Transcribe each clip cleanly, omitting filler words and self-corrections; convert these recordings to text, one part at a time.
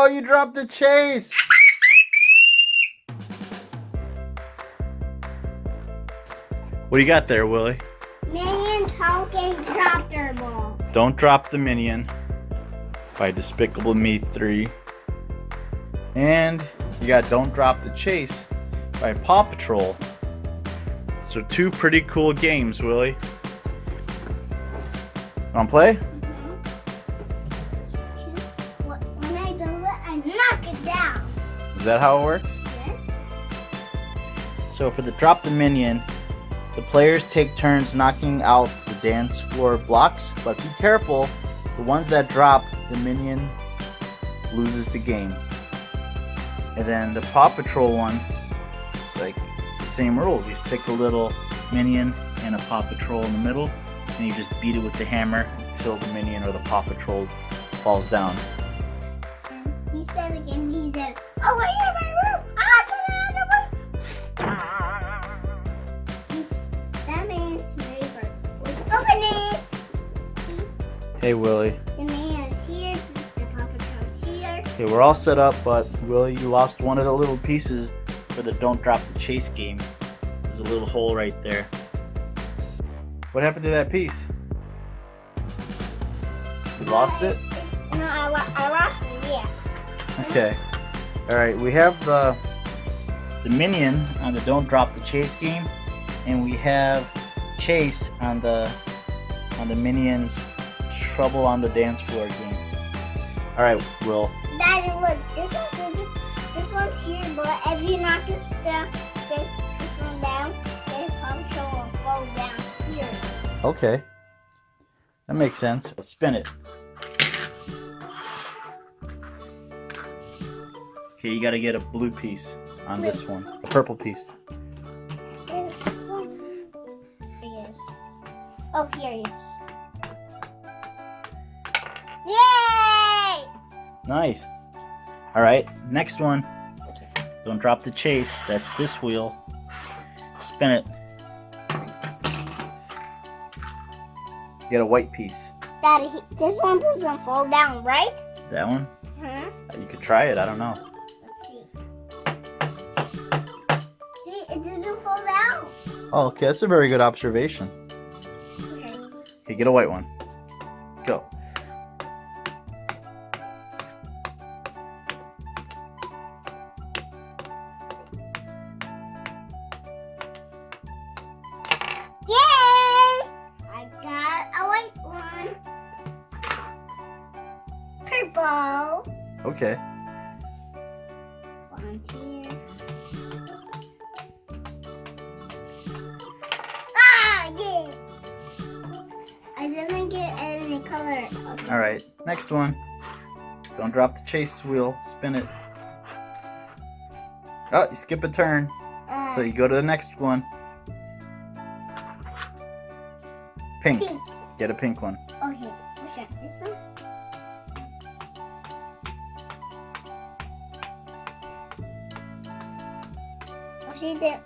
you dropped the chase. What do you got there, Willie? Minion talking chopper ball. Don't Drop the Minion by Despicable Me 3. And you got Don't Drop the Chase by Paw Patrol. So 2 pretty cool games, Willie. Wanna play? When I build it, I knock it down. Is that how it works? Yes. So for the Drop the Minion, the players take turns knocking out the dance floor blocks, but be careful, the ones that drop the minion loses the game. And then the Paw Patrol one, it's the same rules. You stick a little minion and a Paw Patrol in the middle, and you just beat it with the hammer until the minion or the Paw Patrol falls down. And he said again, he said, "Oh, wait, in my room! Ah, get out of my room!" That man's favorite was open it! Hey, Willie. The man's here, the Paw Patrol's here. Okay, we're all set up, but Willie, you lost one of the little pieces for the Don't Drop the Chase game. There's a little hole right there. What happened to that piece? You lost it? No, I lost it, yeah. Okay. Alright, we have the Minion on the Don't Drop the Chase game, and we have Chase on the Minion's Trouble on the Dance Floor game. Alright, Will. Daddy, look, this one's here, but if you knock this one down, this Paw Patrol will fall down here. Okay. That makes sense. Spin it. Okay, you gotta get a blue piece on this one. A purple piece. This one. Here it is. Oh, here it is. Yay! Nice. Alright, next one. Don't Drop the Chase. That's this wheel. Spin it. You got a white piece. Daddy, this one doesn't fall down, right? That one? Huh? You could try it, I don't know. Let's see. See, it doesn't fall down. Oh, okay, that's a very good observation. Okay. Okay, get a white one. Go. Yay! I got a white one. Purple. Okay. One here. Ah, yeah! I didn't get any color. Okay. Alright, next one. Don't drop the chase wheel. Spin it. Oh, you skip a turn. So you go to the next one. Pink. Pink. Get a pink one. Okay, which one? This one?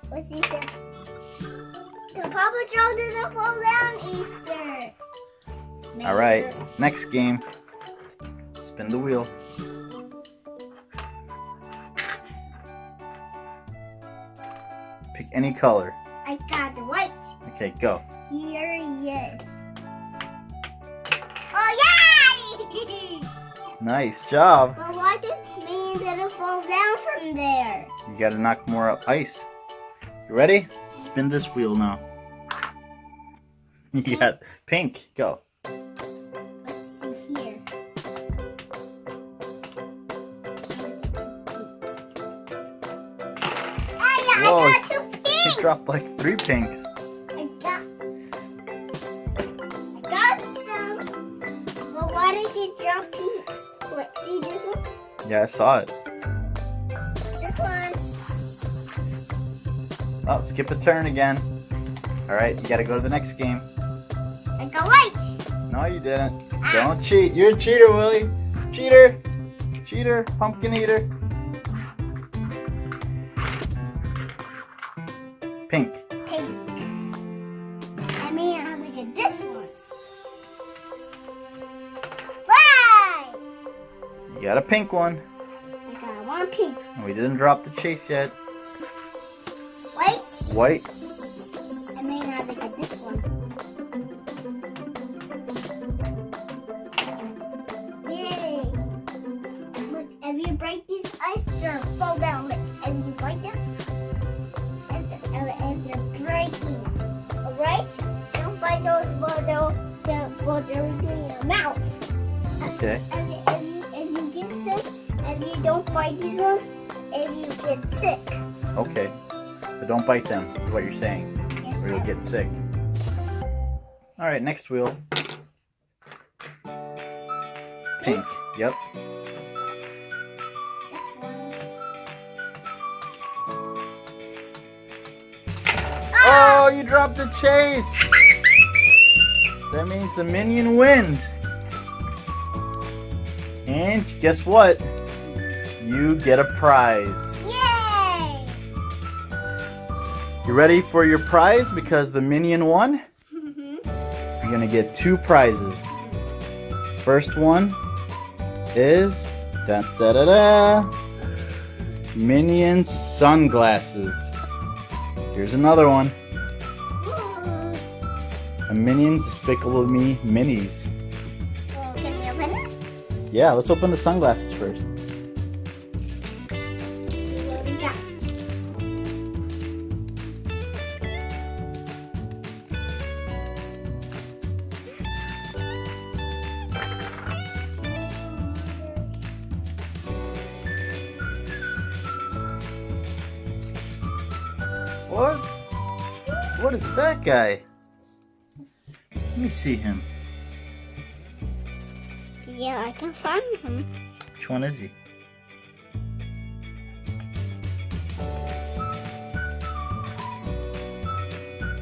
What's he said? The Paw Patrol doesn't fall down either. Alright, next game. Spin the wheel. Pick any color. I got the white. Okay, go. Here he is. Oh, yay! Nice job. But why did me didn't fall down from there? You gotta knock more up ice. You ready? Spin this wheel now. You got pink. Go. Let's see here. Whoa, I got two you pinks. dropped like 3 pinks. I got some. But why did you drop pinks? Look, see this one? Yeah, I saw it. This one. Oh, skip a turn again. Alright, you gotta go to the next game. I got white. No, you didn't. Don't cheat. You're a cheater, Willie. Cheater. Cheater. Pumpkin eater. Pink. Pink. I mean, I'm gonna get this one. Why? You got a pink one. want pink. We didn't drop the chase yet. White. White. I may not get this one. Yay! Look, if you break these ice, they'll fall down. Look, if you break them, and they're breaking. Alright? Don't bite those while they're in your mouth. Okay. If you get sick, if you don't bite these ones, if you get sick. Okay. But don't bite them, is what you're saying. Yes, Or you'll get sick. Alright, next wheel. Pink. Yep. This one. Oh, you dropped the chase! That means the minion wins. And guess what? You get a prize. Yay! You ready for your prize? Because the minion won? You're gonna get 2 prizes. First one is Minion sunglasses. Here's another one. A Minion's Despicable Me Mineez. Well, can you open it? Yeah, let's open the sunglasses first. Let's see what we got. What? What is that guy? Let me see him. Yeah, I can find him. Which one is he?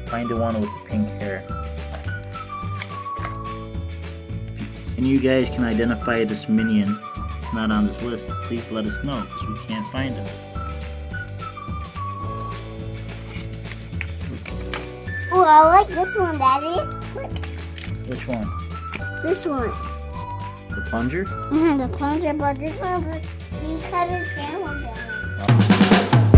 Find the one with the pink hair. And you guys can identify this minion. It's not on this list. Please let us know because we can't find him. Oh, I like this one, Daddy. Look, Which one? this one. The plunger? The plunger, but this one, he cut his camera down. Oh.